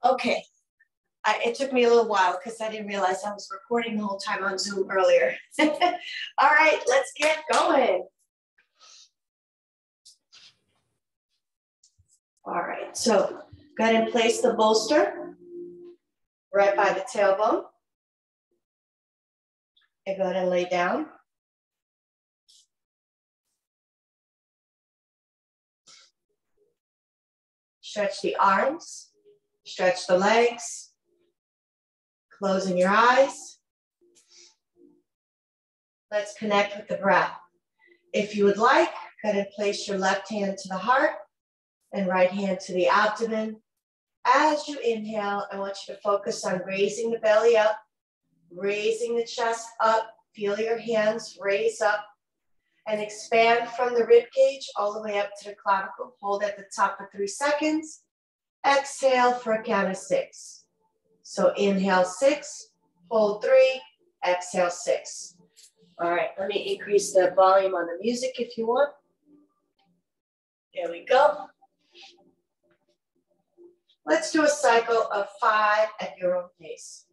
Okay, it took me a little while because I didn't realize I was recording the whole time on Zoom earlier. All right, let's get going. All right, so go ahead and place the bolster right by the tailbone. And go ahead and lay down. Stretch the arms, stretch the legs, closing your eyes. Let's connect with the breath. If you would like, go ahead and place your left hand to the heart and right hand to the abdomen. As you inhale, I want you to focus on raising the belly up, raising the chest up. Feel your hands raise up and expand from the rib cage all the way up to the clavicle. Hold at the top for 3 seconds. Exhale for a count of 6. So inhale 6, hold 3, exhale 6. All right, let me increase the volume on the music if you want. There we go. Let's do a cycle of 5 at your own pace.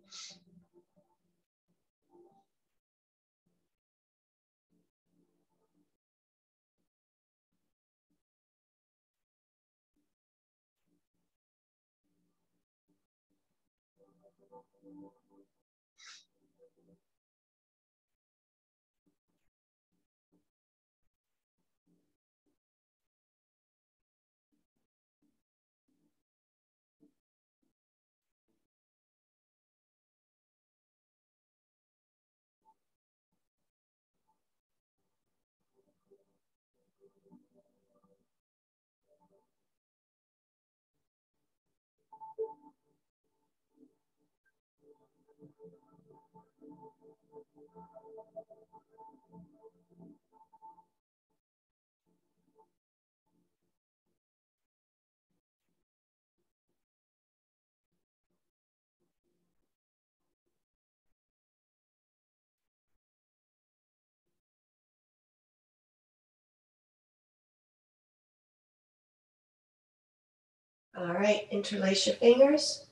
All right, interlace your fingers,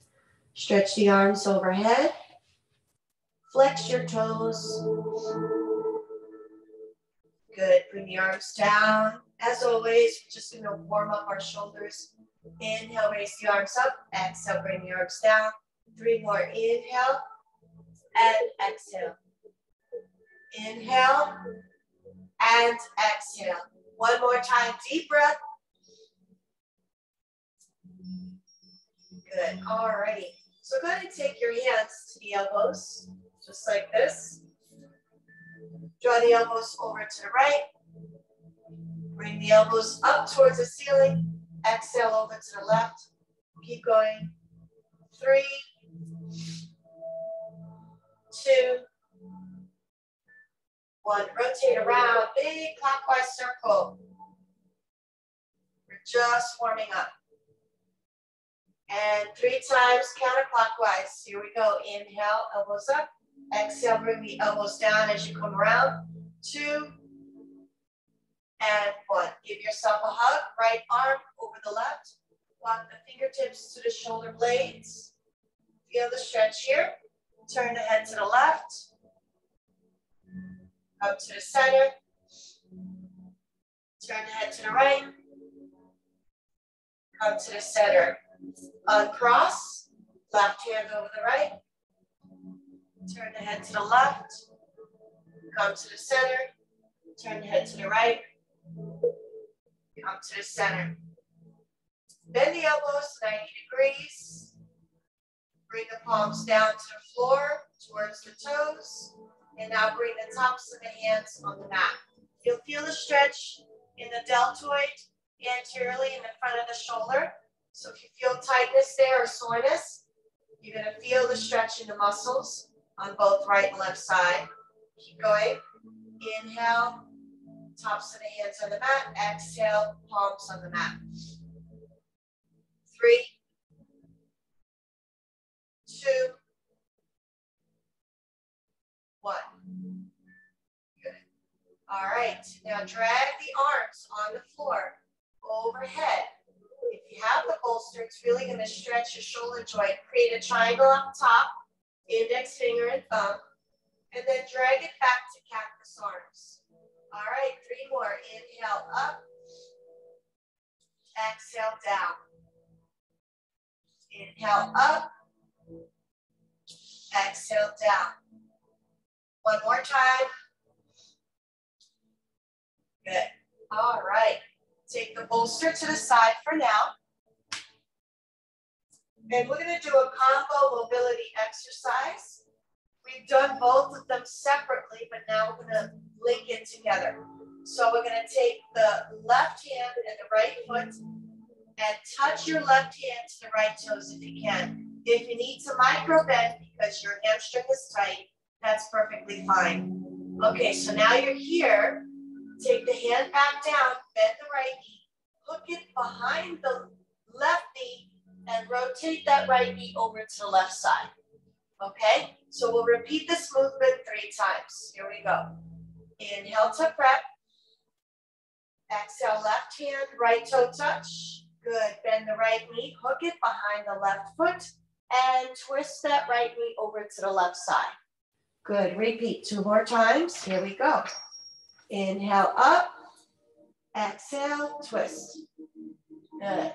stretch the arms overhead, flex your toes. Good, bring the arms down. As always, we're just gonna warm up our shoulders. Inhale, raise the arms up. Exhale, bring the arms down. 3 more, inhale and exhale. Inhale and exhale. 1 more time, deep breath. Good, all righty. So go ahead and take your hands to the elbows, just like this. Draw the elbows over to the right. Bring the elbows up towards the ceiling. Exhale over to the left. Keep going. 3, 2, 1. Rotate around, big clockwise circle. We're just warming up. And 3 times counterclockwise. Here we go. Inhale, elbows up. Exhale, bring the elbows down as you come around. 2 and 1. Give yourself a hug. Right arm over the left. Walk the fingertips to the shoulder blades. Feel the stretch here. Turn the head to the left. Come to the center. Turn the head to the right. Come to the center. Uncross. Left hand over the right. Turn the head to the left. Come to the center. Turn the head to the right. Come to the center. Bend the elbows 90 degrees. Bring the palms down to the floor, towards the toes. And now bring the tops of the hands on the mat. You'll feel a stretch in the deltoid anteriorly in the front of the shoulder. So if you feel tightness there or soreness, you're going to feel the stretch in the muscles on both right and left side. Keep going. Inhale, tops of the hands on the mat. Exhale, palms on the mat. 3, 2, 1. Good. All right, now drag the arms on the floor overhead. If you have the bolster, it's really going to stretch your shoulder joint. Create a triangle up top, index finger and thumb, and then drag it back to cactus arms. All right, 3 more. Inhale up, exhale down. Inhale up, exhale down. One more time. Good. All right. Take the bolster to the side for now. And we're going to do a combo mobility exercise. We've done both of them separately, but now we're going to link it together. So we're going to take the left hand and the right foot and touch your left hand to the right toes if you can. If you need to micro bend because your hamstring is tight, that's perfectly fine. Okay, so now you're here. Take the hand back down, bend the right knee, hook it behind the left knee, and rotate that right knee over to the left side. Okay, so we'll repeat this movement 3 times. Here we go. Inhale to prep. Exhale, left hand, right toe touch. Good. Bend the right knee, hook it behind the left foot, and twist that right knee over to the left side. Good. Repeat 2 more times. Here we go. Inhale up. Exhale, twist. Good.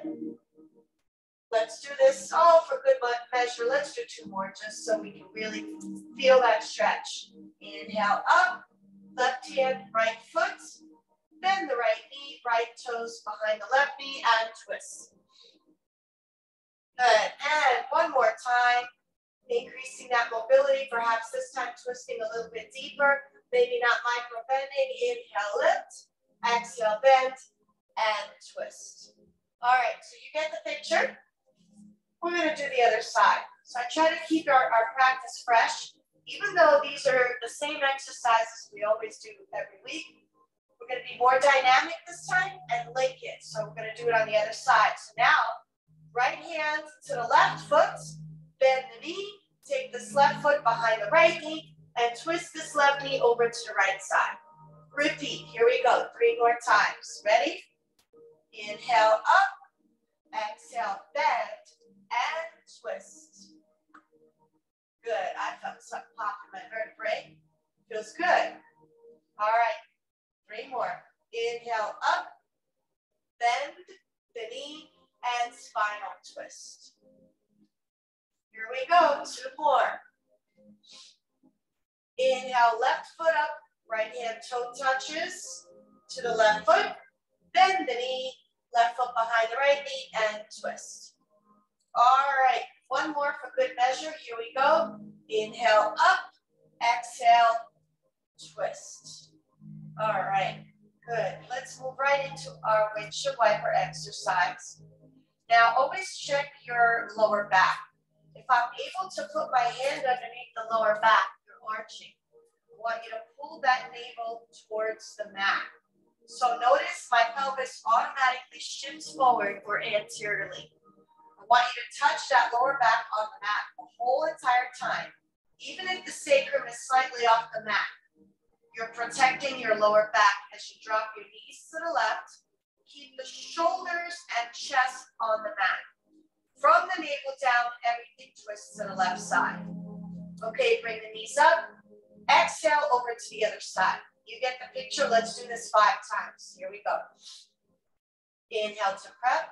Let's do this, for good measure. Let's do 2 more just so we can really feel that stretch. Inhale up, left hand, right foot. Bend the right knee, right toes behind the left knee, and twist. Good. And one more time. Increasing that mobility, perhaps this time twisting a little bit deeper. Maybe not micro bending. Inhale, lift. Exhale, bend, and twist. All right, so you get the picture. We're going to do the other side. So I try to keep our practice fresh, even though these are the same exercises we always do every week. We're going to be more dynamic this time and link it. So we're going to do it on the other side. So now, right hand to the left foot, bend the knee, take this left foot behind the right knee, and twist this left knee over to the right side. Repeat. Here we go. 3 more times. Ready? Inhale up, exhale, bend, and twist. Good. I felt something pop in my vertebrae. Feels good. All right. 3 more. Inhale up, bend the knee, and spinal twist. Here we go. 2 more. Inhale, left foot up, right hand toe touches to the left foot. Bend the knee, left foot behind the right knee, and twist. All right, 1 more for good measure. Here we go. Inhale up, exhale, twist. All right, good. Let's move right into our windshield wiper exercise. Now, always check your lower back. If I'm able to put my hand underneath the lower back, you're arching. I want you to pull that navel towards the mat. So notice my pelvis automatically shifts forward or anteriorly. I want you to touch that lower back on the mat the whole entire time. Even if the sacrum is slightly off the mat, you're protecting your lower back as you drop your knees to the left. Keep the shoulders and chest on the mat. From the navel down, everything twists to the left side. Okay, bring the knees up. Exhale over to the other side. You get the picture. Let's do this 5 times. Here we go. Inhale to prep.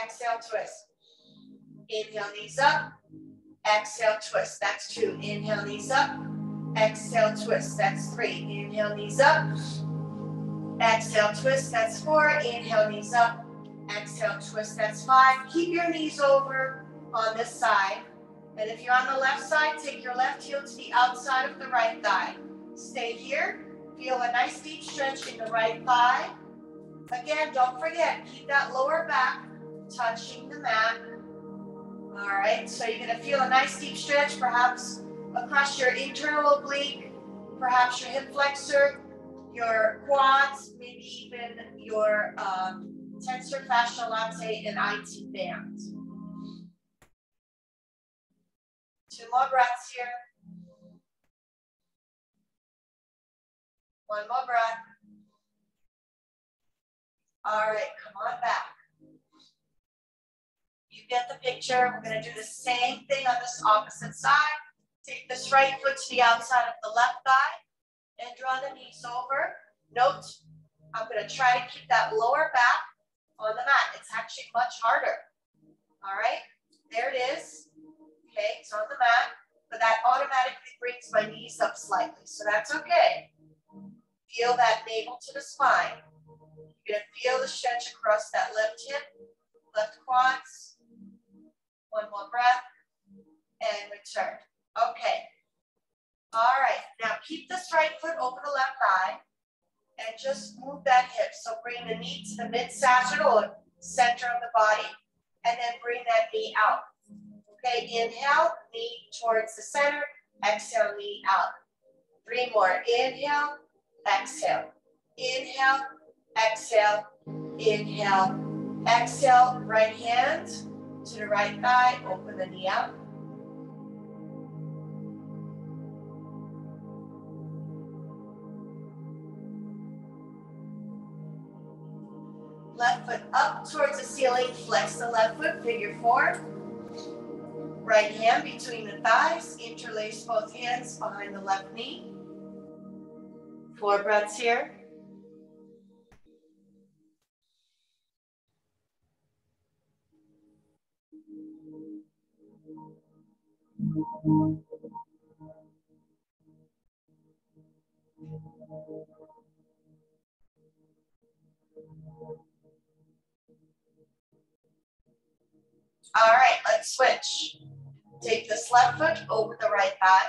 Exhale, twist. Inhale, knees up. Exhale, twist. That's 2. Inhale, knees up. Exhale, twist. That's 3. Inhale, knees up. Exhale, twist. That's 4. Inhale, knees up. Exhale, twist. That's 5. Keep your knees over on this side. And if you're on the left side, take your left heel to the outside of the right thigh. Stay here. Feel a nice deep stretch in the right thigh. Again, don't forget, keep that lower back touching the mat. All right, so you're going to feel a nice deep stretch, perhaps across your internal oblique, perhaps your hip flexor, your quads, maybe even your tensor fasciae latae and IT band. 2 more breaths here. One more breath. All right, come on back. You get the picture. We're going to do the same thing on this opposite side. Take this right foot to the outside of the left thigh and draw the knees over. Note, I'm going to try to keep that lower back on the mat. It's actually much harder. All right, there it is. Okay, it's on the mat, but that automatically brings my knees up slightly, so that's okay. Feel that navel to the spine. You're going to feel the stretch across that left hip, left quads. One more breath and return. Okay. All right, now keep this right foot over the left thigh and just move that hip. So bring the knee to the mid-sagittal or center of the body and then bring that knee out. Okay, inhale, knee towards the center, exhale, knee out. 3 more, inhale, exhale, inhale, exhale, inhale, exhale, right hand to the right thigh, open the knee out. Left foot up towards the ceiling, flex the left foot, figure 4. Right hand between the thighs, interlace both hands behind the left knee. 4 breaths here. All right, let's switch. Take this left foot over the right thigh.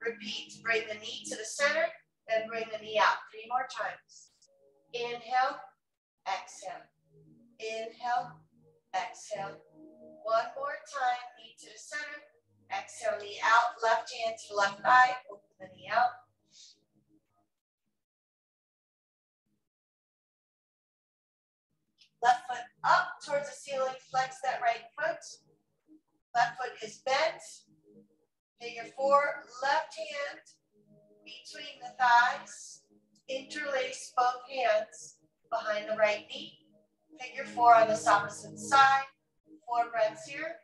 Repeat, bring the knee to the center, then bring the knee out 3 more times. Inhale, exhale. Inhale, exhale. 1 more time, knee to the center. Exhale, knee out, left hand to the left thigh, open the knee out. Left foot up towards the ceiling, flex that right foot. Left foot is bent. Figure 4, left hand between the thighs. Interlace both hands behind the right knee. Figure 4 on this opposite side. 4 breaths here.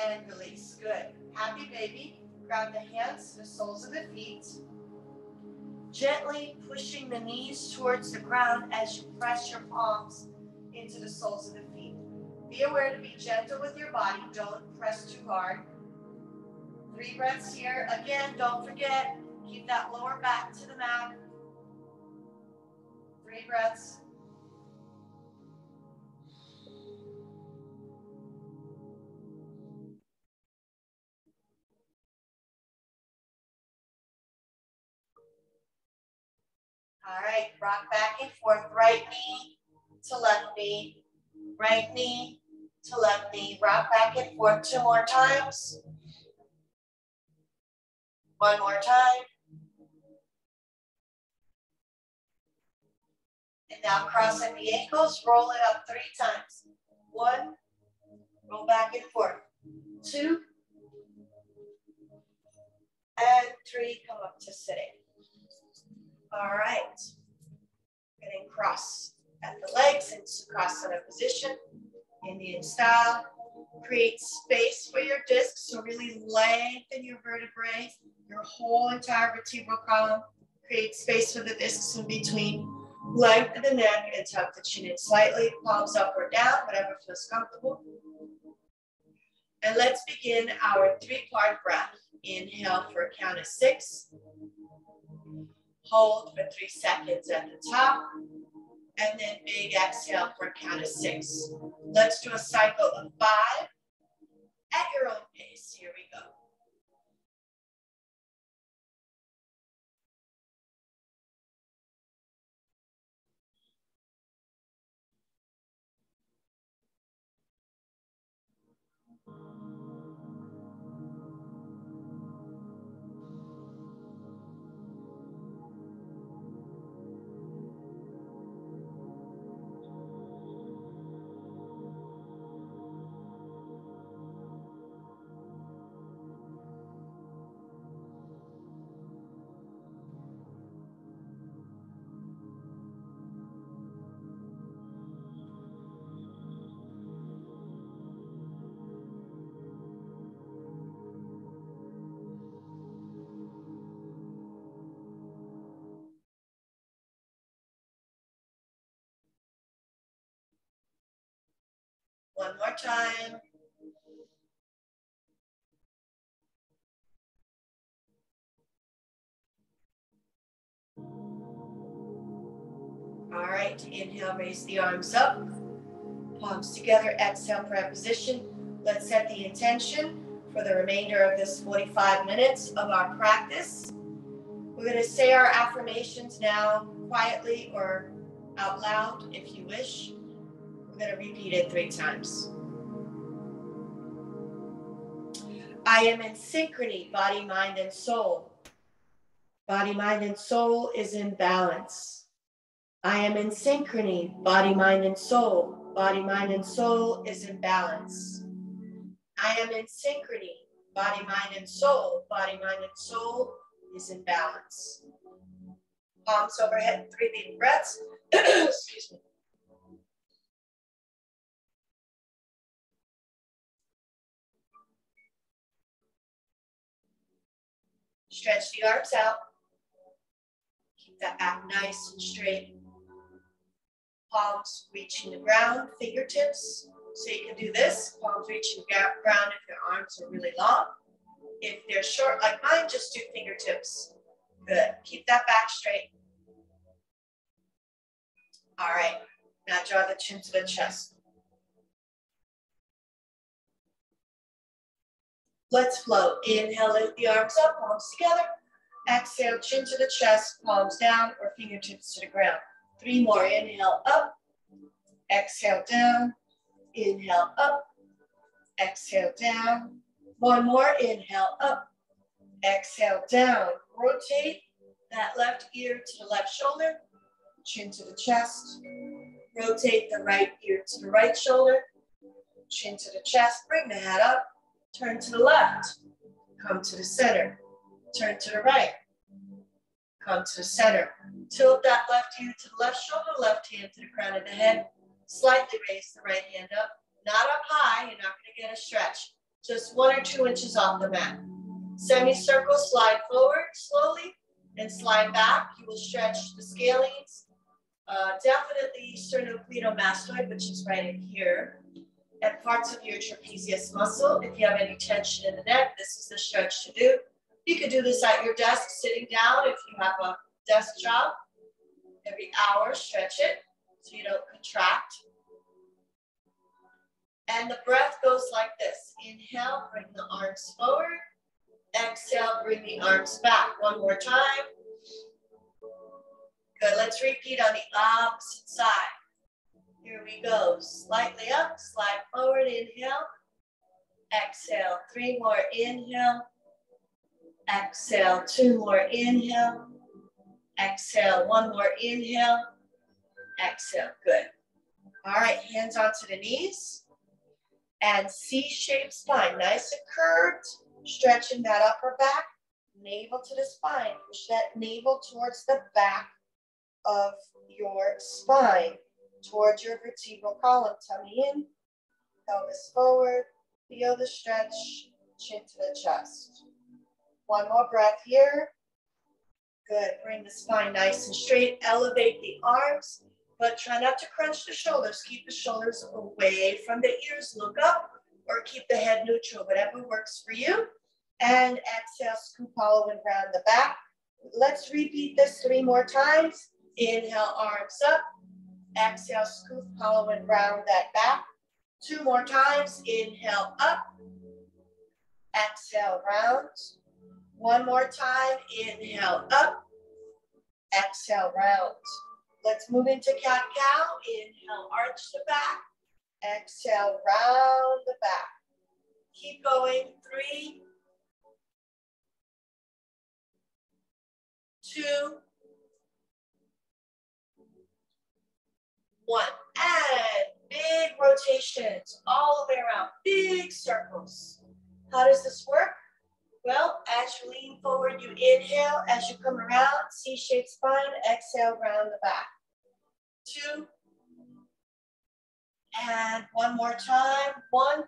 And release. Good. Happy baby. Grab the hands to the soles of the feet. Gently pushing the knees towards the ground as you press your palms into the soles of the feet. Be aware to be gentle with your body. Don't press too hard. 3 breaths here. Again, don't forget, keep that lower back to the mat. 3 breaths. All right, rock back and forth. Right knee to left knee. Right knee to left knee. Rock back and forth 2 more times. 1 more time. And now cross at the ankles. Roll it up 3 times. 1. Roll back and forth. 2. And 3. Come up to sitting. All right. And then cross at the legs in Sukhasana position. Indian style. Create space for your discs. So really lengthen your vertebrae, your whole entire vertebral column. Create space for the discs in between. Lengthen the neck and tuck the chin in slightly. Palms up or down, whatever feels comfortable. And let's begin our 3-part breath. Inhale for a count of 6. Hold for 3 seconds at the top. And then big exhale for a count of 6. Let's do a cycle of 5 at your own pace. Here we go. One more time. All right, inhale, raise the arms up. Palms together, exhale, prayer position. Let's set the intention for the remainder of this 45 minutes of our practice. We're going to say our affirmations now quietly or out loud if you wish. We're going to repeat it 3 times. I am in synchrony, body, mind, and soul. Body, mind, and soul is in balance. I am in synchrony, body, mind, and soul. Body, mind, and soul is in balance. I am in synchrony, body, mind, and soul. Body, mind, and soul is in balance. Palms overhead, 3 deep breaths. Excuse me. Stretch the arms out. Keep that back nice and straight. Palms reaching the ground, fingertips. So you can do this, palms reaching the ground if your arms are really long. If they're short like mine, just do fingertips. Good. Keep that back straight. All right. Now draw the chin to the chest. Let's flow. Inhale, lift the arms up, palms together. Exhale, chin to the chest, palms down or fingertips to the ground. 3 more. Inhale, up. Exhale, down. Inhale, up. Exhale, down. 1 more. Inhale, up. Exhale, down. Rotate that left ear to the left shoulder. Chin to the chest. Rotate the right ear to the right shoulder. Chin to the chest. Bring the head up. Turn to the left. Come to the center. Turn to the right. Come to the center. Tilt that left ear to the left shoulder, left hand to the crown of the head. Slightly raise the right hand up. Not up high, you're not going to get a stretch. Just 1 or 2 inches off the mat. Semicircle, slide forward slowly and slide back. You will stretch the scalenes. Definitely sternocleidomastoid, which is right in here. And parts of your trapezius muscle. If you have any tension in the neck, this is the stretch to do. You could do this at your desk, sitting down if you have a desk job. Every hour, stretch it so you don't contract. And the breath goes like this. Inhale, bring the arms forward. Exhale, bring the arms back. 1 more time. Good, let's repeat on the opposite side. Here we go. Slightly up, slide forward, inhale. Exhale, 3 more, inhale. Exhale, 2 more, inhale. Exhale, 1 more, inhale. Exhale, good. All right, hands onto the knees. And C-shaped spine, nice and curved. Stretching that upper back, navel to the spine. Push that navel towards the back of your spine, towards your vertebral column. Tummy in, pelvis forward. Feel the stretch, chin to the chest. 1 more breath here. Good, bring the spine nice and straight. Elevate the arms, but try not to crunch the shoulders. Keep the shoulders away from the ears. Look up or keep the head neutral, whatever works for you. And exhale, scoop hollow and round the back. Let's repeat this 3 more times. Inhale, arms up. Exhale, scoop hollow and round that back. 2 more times. Inhale, up. Exhale, round. 1 more time. Inhale, up. Exhale, round. Let's move into cat-cow. Inhale, arch the back. Exhale, round the back. Keep going. 3, 2, 1. And big rotations all the way around. Big circles. How does this work? Well, as you lean forward, you inhale. As you come around, C-shaped spine, exhale, round the back. 2. And 1 more time. 1.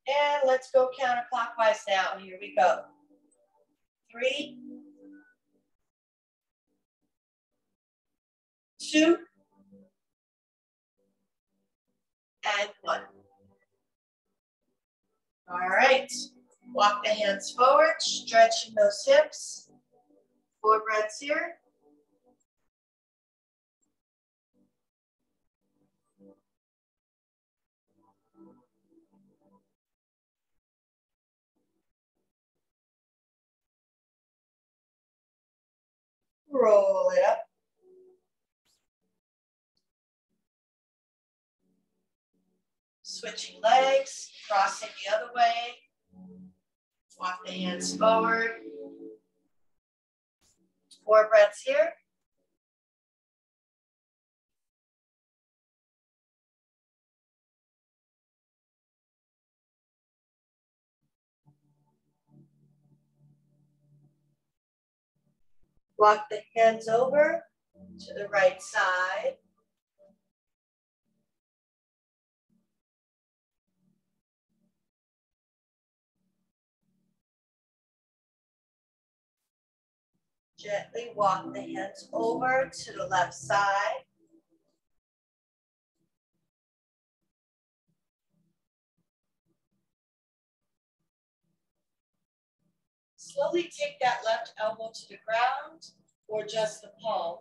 And let's go counterclockwise now. Here we go. 3, 2, and 1. All right, walk the hands forward, stretching those hips. 4 breaths here. Roll it up. Switching legs, crossing the other way. Walk the hands forward. 4 breaths here. Walk the hands over to the right side. Gently walk the hands over to the left side. Slowly take that left elbow to the ground or just the palm.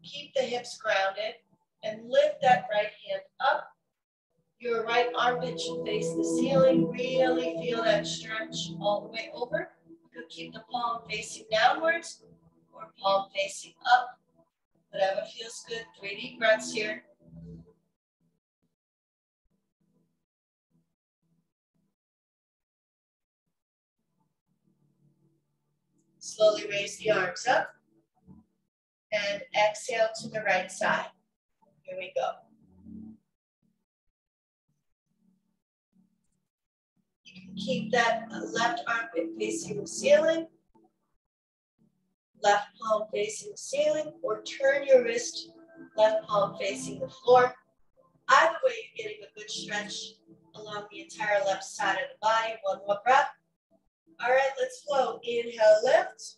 Keep the hips grounded and lift that right hand up. Your right armpit should face the ceiling. Really feel that stretch all the way over. You could keep the palm facing downwards or palm facing up. Whatever feels good. 3 deep breaths here. Slowly raise the arms up and exhale to the right side. Here we go. You can keep that left armpit facing the ceiling, left palm facing the ceiling, or turn your wrist, left palm facing the floor. Either way, you're getting a good stretch along the entire left side of the body. 1 more breath. All right, let's flow. Inhale, lift.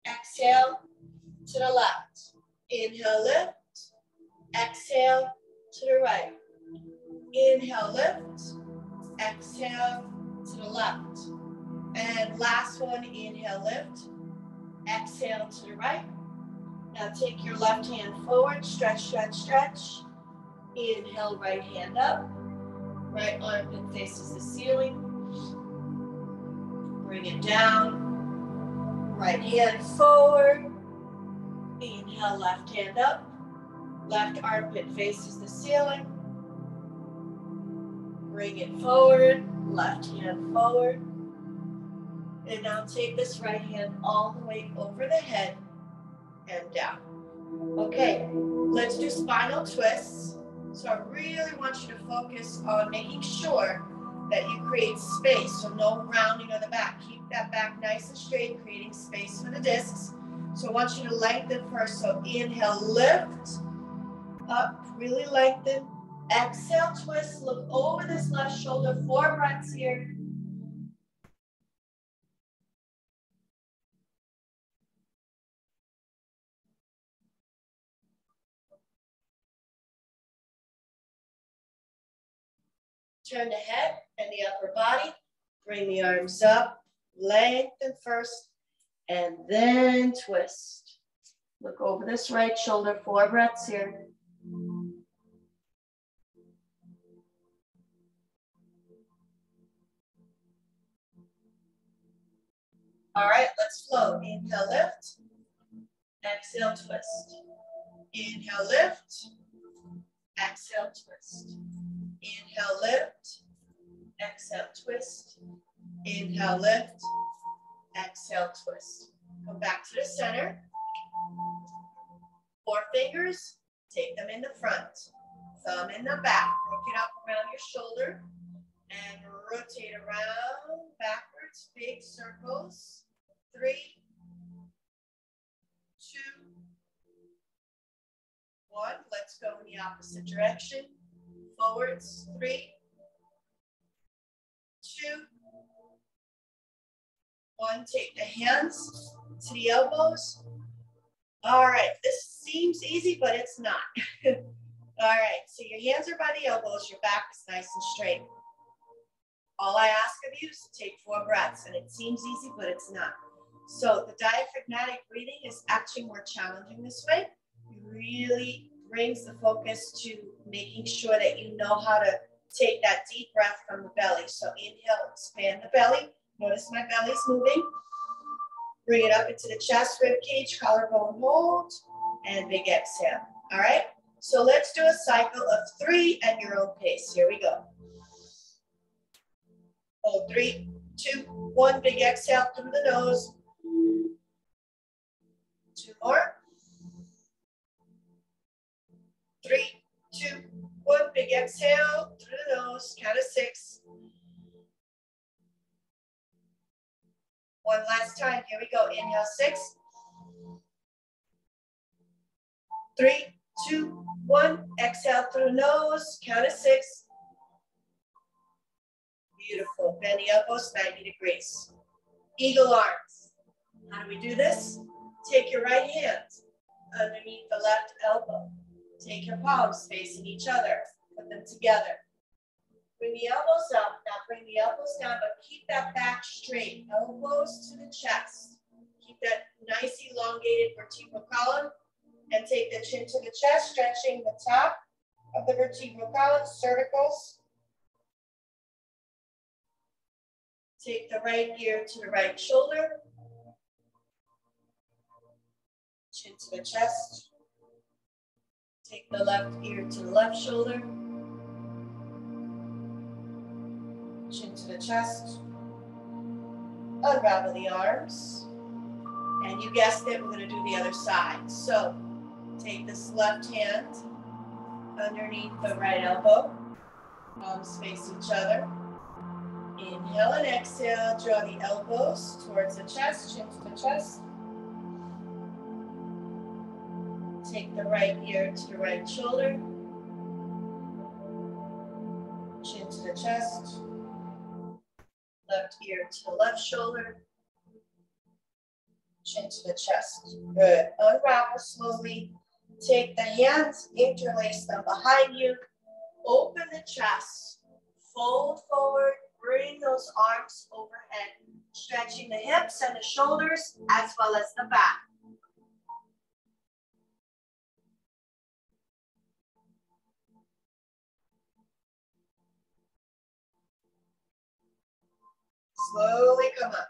Exhale to the left. Inhale, lift. Exhale to the right. Inhale, lift. Exhale to the left. And last one, inhale, lift. Exhale to the right. Now take your left hand forward, stretch, stretch, stretch. Inhale, right hand up. Right armpit faces the ceiling. Bring it down. Right hand forward. Inhale, left hand up. Left armpit faces the ceiling. Bring it forward. Left hand forward. And now take this right hand all the way over the head and down. Okay, let's do spinal twists. So I really want you to focus on making sure that you create space, so no rounding of the back. Keep that back nice and straight, creating space for the discs. So I want you to lengthen first. So inhale, lift, up, really lengthen. Exhale, twist, look over this left shoulder, 4 breaths here. Turn the head and the upper body. Bring the arms up, lengthen first, and then twist. Look over this right shoulder, 4 breaths here. All right, let's flow. Inhale, lift. Exhale, twist. Inhale, lift. Exhale, twist. Inhale, lift. Exhale, twist. Inhale, lift. Exhale, twist. Come back to the center. 4 fingers, take them in the front. Thumb in the back. Work it up around your shoulder. And rotate around, backwards, big circles. 3, 2, 1. Let's go in the opposite direction. Forwards, 3, 2, 1. Take the hands to the elbows. All right, this seems easy, but it's not. All right, so your hands are by the elbows, your back is nice and straight. All I ask of you is to take 4 breaths, and it seems easy, but it's not. So the diaphragmatic breathing is actually more challenging this way. It really brings the focus to making sure that you know how to take that deep breath from the belly. So inhale, expand the belly. Notice my belly's moving. Bring it up into the chest, rib cage, collarbone hold, and big exhale. All right? So let's do a cycle of 3 at your own pace. Here we go. Hold 3, 2, 1. Big exhale through the nose. 2 more. 3, 2, 1. Big exhale through the nose. Count of 6. 1 last time. Here we go. Inhale 6. 3, 2, 1. Exhale through the nose. Count of 6. Beautiful. Bend the elbows 90 degrees. Eagle arms. How do we do this? Take your right hand underneath the left elbow. Take your palms facing each other. Put them together. Bring the elbows up. Now bring the elbows down, but keep that back straight. Elbows to the chest. Keep that nice elongated vertebral column. And take the chin to the chest, stretching the top of the vertebral column, cervicals. Take the right ear to the right shoulder. Chin to the chest. Take the left ear to the left shoulder. Chin to the chest. Unravel the arms. And you guessed it, we're going to do the other side. So take this left hand underneath the right elbow. Palms face each other. Inhale and exhale. Draw the elbows towards the chest, chin to the chest. Take the right ear to the right shoulder. Chin to the chest. Left ear to the left shoulder. Chin to the chest. Good. Unravel slowly. Take the hands, interlace them behind you. Open the chest. Fold forward. Bring those arms overhead. Stretching the hips and the shoulders as well as the back. Slowly come up.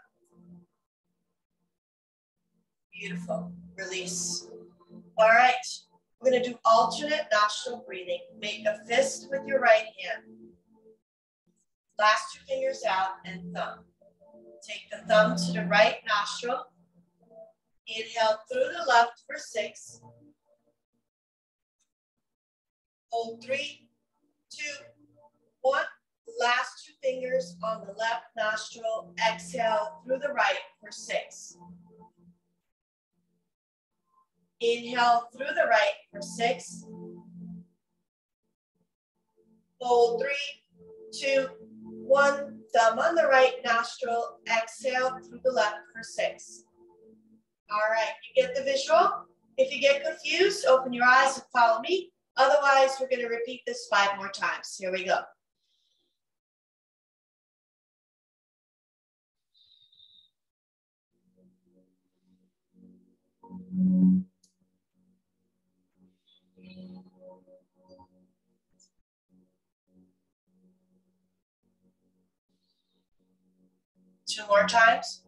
Beautiful. Release. All right. We're going to do alternate nostril breathing. Make a fist with your right hand. Last 2 fingers out and thumb. Take the thumb to the right nostril. Inhale through the left for 6. Hold 3, 2, 1. Last 2 fingers on the left nostril. Exhale through the right for 6. Inhale through the right for 6. Hold 3, 2, 1. Thumb on the right nostril. Exhale through the left for 6. All right, you get the visual? If you get confused, open your eyes and follow me. Otherwise, we're going to repeat this 5 more times. Here we go. Two more times.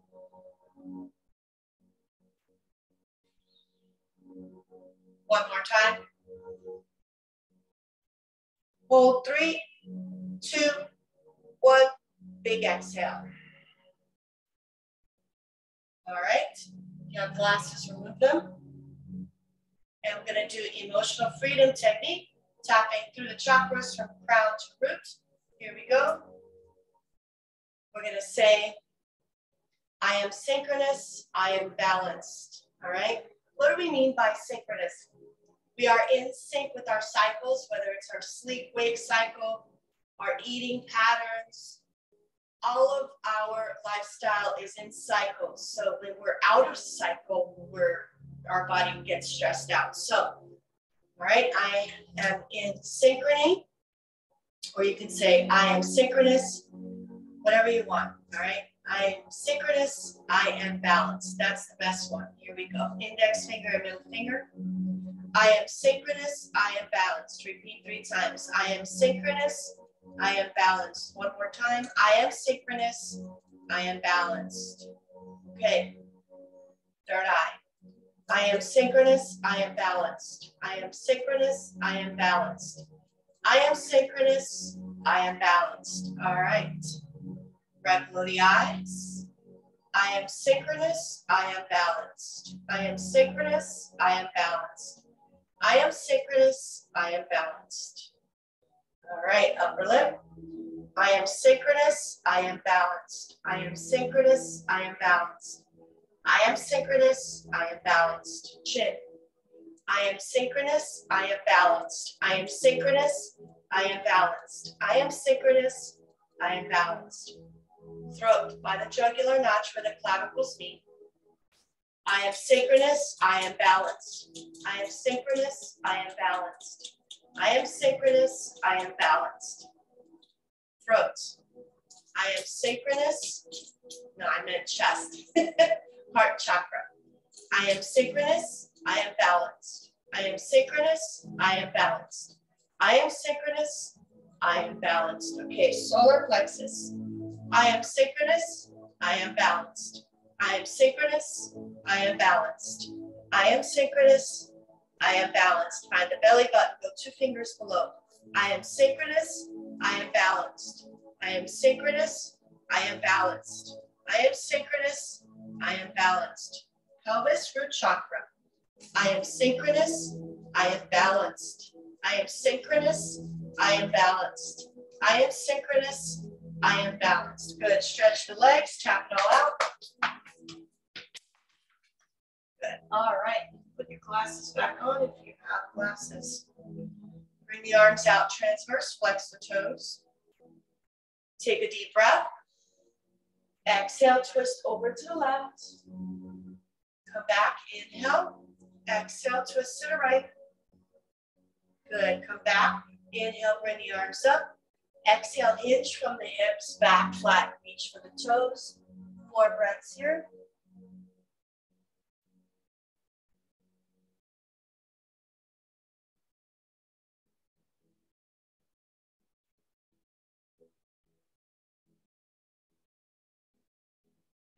One more time. Hold 3, 2, 1. Big exhale. All right. If you have glasses, remove them. And I'm going to do emotional freedom technique, tapping through the chakras from crown to root. Here we go. We're going to say, I am synchronous, I am balanced. All right. What do we mean by synchronous? We are in sync with our cycles, whether it's our sleep-wake cycle, our eating patterns. All of our lifestyle is in cycles. So when we're out of cycle, our body gets stressed out. So, all right, I am in synchrony, or you can say I am synchronous, whatever you want, all right? I am synchronous, I am balanced. That's the best one. Here we go. Index finger and middle finger. I am synchronous, I am balanced. Repeat 3 times. I am synchronous, I am balanced. One more time. I am synchronous, I am balanced. Okay. Third eye. I am synchronous, I am balanced. I am synchronous, I am balanced. I am synchronous, I am balanced. All right. Right below the eyes. I am synchronous, I am balanced. I am synchronous, I am balanced. I am synchronous, I am balanced. All right, upper lip. I am synchronous, I am balanced. I am synchronous, I am balanced. I am synchronous, I am balanced. Chin. I am synchronous, I am balanced. I am synchronous, I am balanced. I am synchronous, I am balanced. Throat, by the jugular notch where the clavicles meet. I am synchronous, I am balanced. I am synchronous, I am balanced. I am synchronous, I am balanced. Throat. I am synchronous. No, I meant chest. Heart chakra. I am synchronous, I am balanced. I am synchronous, I am balanced. I am synchronous, I am balanced. Okay, solar plexus. I am synchronous, I am balanced. I am synchronous, I am balanced. I am synchronous, I am balanced. Find the belly button, go 2 fingers below. I am synchronous, I am balanced. I am synchronous, I am balanced. I am synchronous, I am balanced. Pelvis, root chakra. I am synchronous, I am balanced. I am synchronous, I am balanced. I am synchronous, I am balanced. Good, stretch the legs, tap it all out. Good, all right. Put your glasses back on if you have glasses. Bring the arms out transverse, flex the toes. Take a deep breath. Exhale, twist over to the left. Come back, inhale. Exhale, twist to the right. Good, come back. Inhale, bring the arms up. Exhale, hinge from the hips, back flat, reach for the toes. 4 breaths here.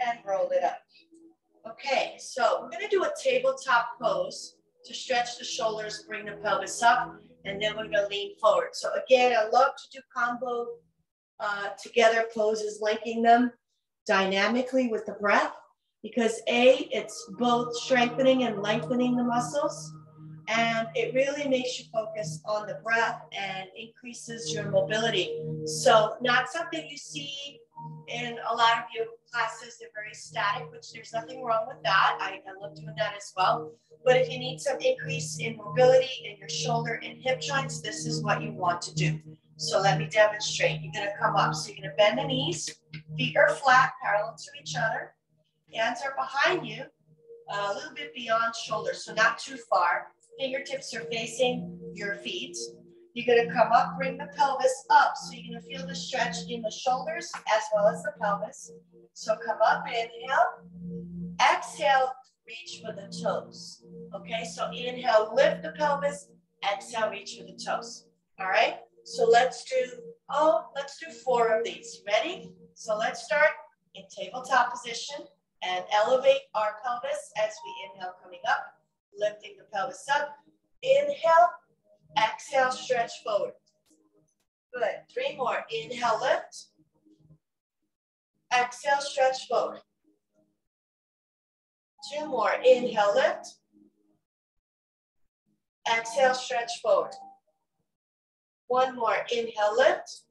And roll it up. Okay, so we're gonna do a tabletop pose to stretch the shoulders, bring the pelvis up, and then we're gonna lean forward. So again, I love to do combo together poses, linking them dynamically with the breath, because it's both strengthening and lengthening the muscles, and it really makes you focus on the breath and increases your mobility. So not something you see in a lot of yoga classes. They're very static, which there's nothing wrong with that. I love doing that as well. But if you need some increase in mobility in your shoulder and hip joints, this is what you want to do. So let me demonstrate. You're gonna come up. So you're gonna bend the knees. Feet are flat, parallel to each other. Hands are behind you, a little bit beyond shoulders, so not too far. Fingertips are facing your feet. You're gonna come up, bring the pelvis up. So you're gonna feel the stretch in the shoulders as well as the pelvis. So come up, inhale. Exhale, reach for the toes. Okay, so inhale, lift the pelvis. Exhale, reach for the toes. All right, so let's do 4 of these. Ready? So let's start in tabletop position and elevate our pelvis as we inhale, coming up, lifting the pelvis up. Inhale, exhale, stretch forward. Good, 3 more. Inhale, lift. Exhale, stretch forward. 2 more. Inhale, lift. Exhale, stretch forward. 1 more. Inhale, lift.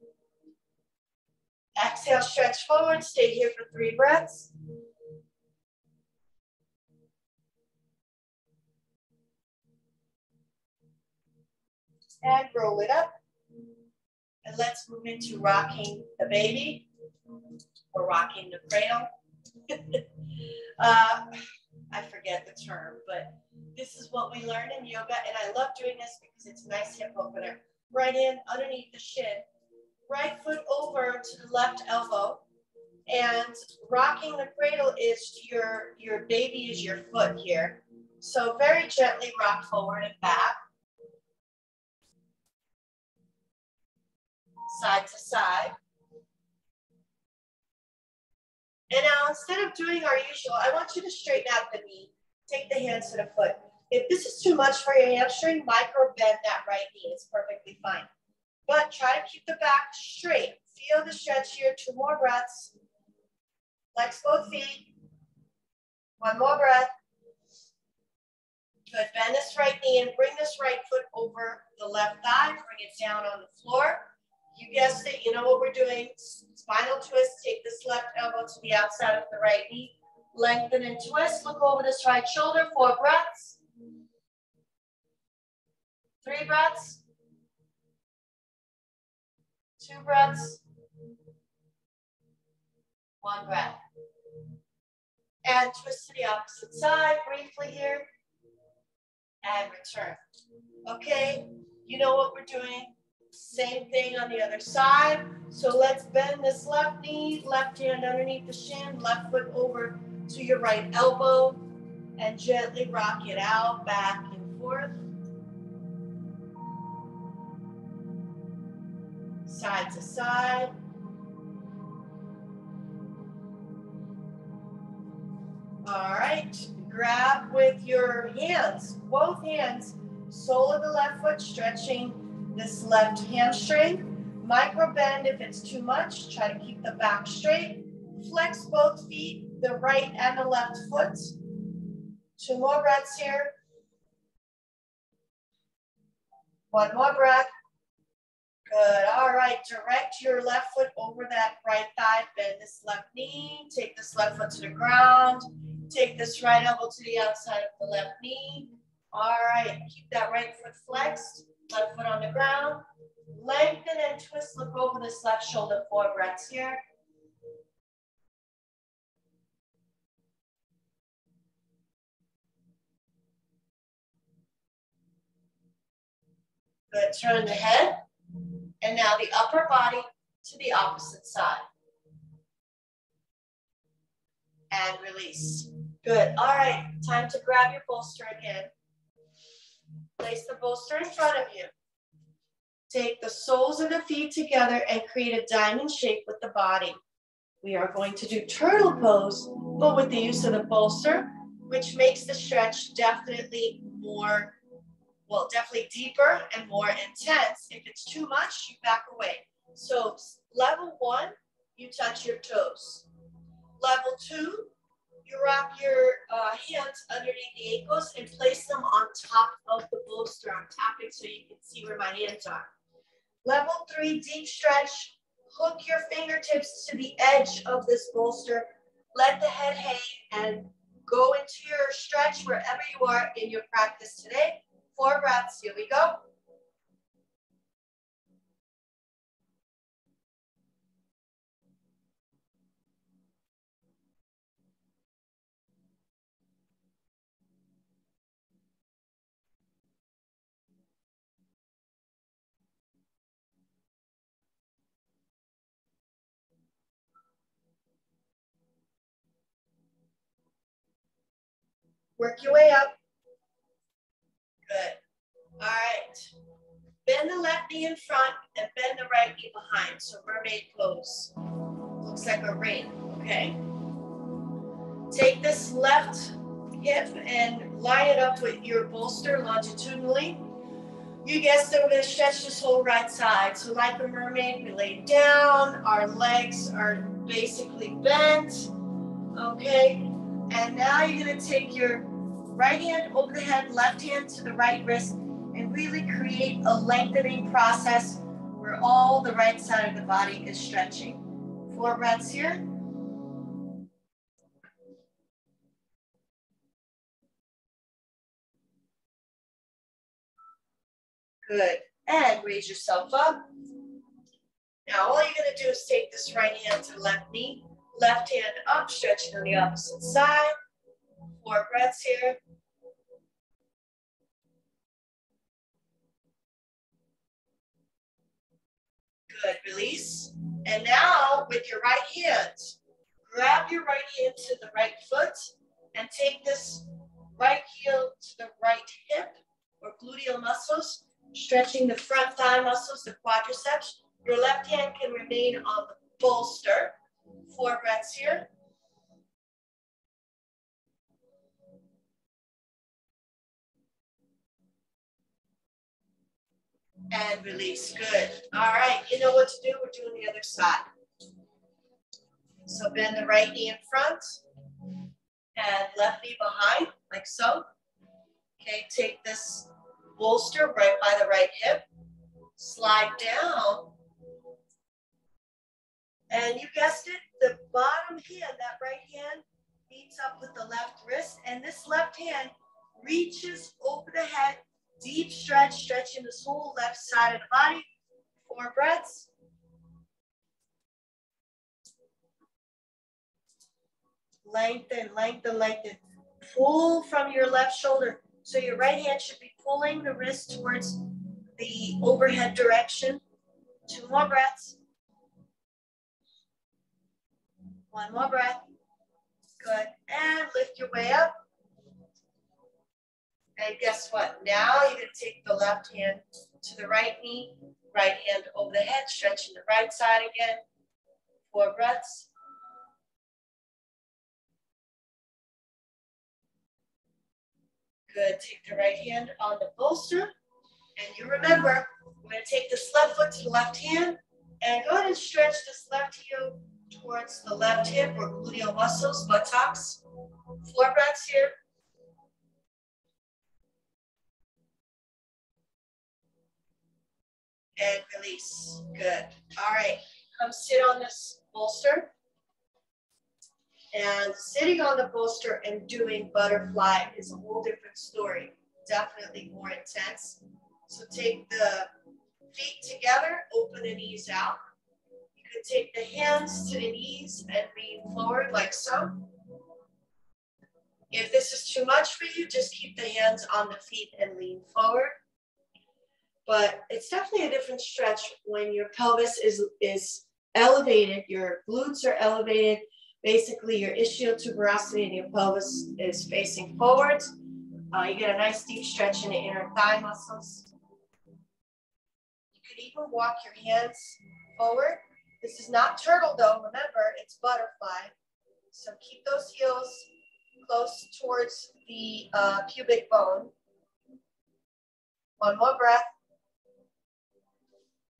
Exhale, stretch forward. Stay here for 3 breaths. And roll it up. And let's move into rocking the baby or rocking the cradle. I forget the term, but This is what we learn in yoga, and I love doing this because it's a nice hip opener. Right hand underneath the shin, right foot over to the left elbow, and rocking the cradle is your baby is your foot here. So very gently rock forward and back, side to side. And now instead of doing our usual, I want you to straighten out the knee. Take the hands to the foot. If this is too much for your hamstring, micro bend that right knee. It's perfectly fine. But try to keep the back straight. Feel the stretch here. 2 more breaths. Flex both feet. 1 more breath. Good. Bend this right knee and bring this right foot over the left thigh. Bring it down on the floor. You guessed it. You know what we're doing. Spinal twist. Take this left elbow to the outside of the right knee. Lengthen and twist. Look over this right shoulder. 4 breaths. 3 breaths. 2 breaths. 1 breath. And twist to the opposite side briefly here. And return. Okay, you know what we're doing. Same thing on the other side. So let's bend this left knee, left hand underneath the shin, left foot over to your right elbow, and gently rock it out, back and forth. Side to side. All right, grab with your hands, both hands, sole of the left foot, stretching this left hamstring. Micro bend if it's too much, try to keep the back straight. Flex both feet, the right and the left foot. 2 more breaths here. 1 more breath. Good, all right, direct your left foot over that right thigh, bend this left knee, take this left foot to the ground, take this right elbow to the outside of the left knee. All right, keep that right foot flexed, left foot on the ground. Lengthen and twist, look over this left shoulder, 4 breaths here. Good, turn the head. And now the upper body to the opposite side. And release. Good, all right, time to grab your bolster again. Place the bolster in front of you. Take the soles of the feet together and create a diamond shape with the body. We are going to do turtle pose, but with the use of the bolster, which makes the stretch definitely more, well, definitely deeper and more intense. If it's too much, you back away. So level 1, you touch your toes. Level 2, you wrap your hands underneath the ankles and place them on top of the bolster. I'm tapping so you can see where my hands are. Level 3, deep stretch. Hook your fingertips to the edge of this bolster. Let the head hang and go into your stretch wherever you are in your practice today. 4 breaths, here we go. Work your way up. Good. All right. Bend the left knee in front and bend the right knee behind. So mermaid pose. Looks like a ring, okay? Take this left hip and line it up with your bolster longitudinally. You guessed it, we're gonna stretch this whole right side. So like a mermaid, we lay down, our legs are basically bent, okay? And now you're gonna take your right hand over the head, left hand to the right wrist, and really create a lengthening process where all the right side of the body is stretching. 4 breaths here. Good, and raise yourself up. Now all you're gonna do is take this right hand to the left knee, left hand up, stretching on the opposite side. 4 breaths here. release. And now with your right hand, grab your right hand to the right foot and take this right heel to the right hip or gluteal muscles, stretching the front thigh muscles, the quadriceps. Your left hand can remain on the bolster. 4 breaths here. And release. Good. All right. You know what to do. We're doing the other side. So bend the right knee in front and left knee behind, like so. Okay, take this bolster right by the right hip. Slide down. And you guessed it, the bottom hand, that right hand, meets up with the left wrist. And this left hand reaches over the head. Deep stretch, stretching this whole left side of the body. 4 breaths. Lengthen, lengthen, lengthen. Pull from your left shoulder. So your right hand should be pulling the wrist towards the overhead direction. 2 more breaths. 1 more breath. Good. And lift your way up. And guess what? Now you're going to take the left hand to the right knee, right hand over the head, stretching the right side again. 4 breaths. Good. Take the right hand on the bolster. And you remember, we're going to take this left foot to the left hand and go ahead and stretch this left heel towards the left hip or gluteal muscles, buttocks. 4 breaths here. And release. Good. All right. Come sit on this bolster. And sitting on the bolster and doing butterfly is a whole different story. Definitely more intense. So take the feet together, open the knees out. You can take the hands to the knees and lean forward like so. If this is too much for you, just keep the hands on the feet and lean forward. But it's definitely a different stretch when your pelvis is elevated, your glutes are elevated. Basically, your ischial tuberosity in your pelvis is facing forward. You get a nice deep stretch in the inner thigh muscles. You can even walk your hands forward. This is not turtle though, remember, it's butterfly. So keep those heels close towards the pubic bone. 1 more breath.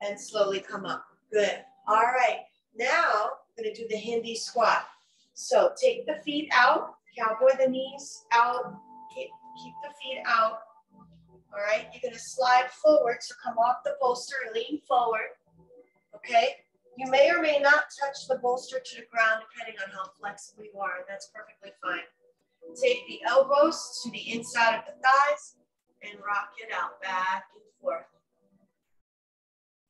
And slowly come up. Good. All right. Now, I'm going to do the Hindi squat. So take the feet out. Cowboy the knees out. Keep the feet out. All right. You're going to slide forward. So come off the bolster and lean forward. Okay. You may or may not touch the bolster to the ground depending on how flexible you are. And that's perfectly fine. Take the elbows to the inside of the thighs and rock it out back and forth.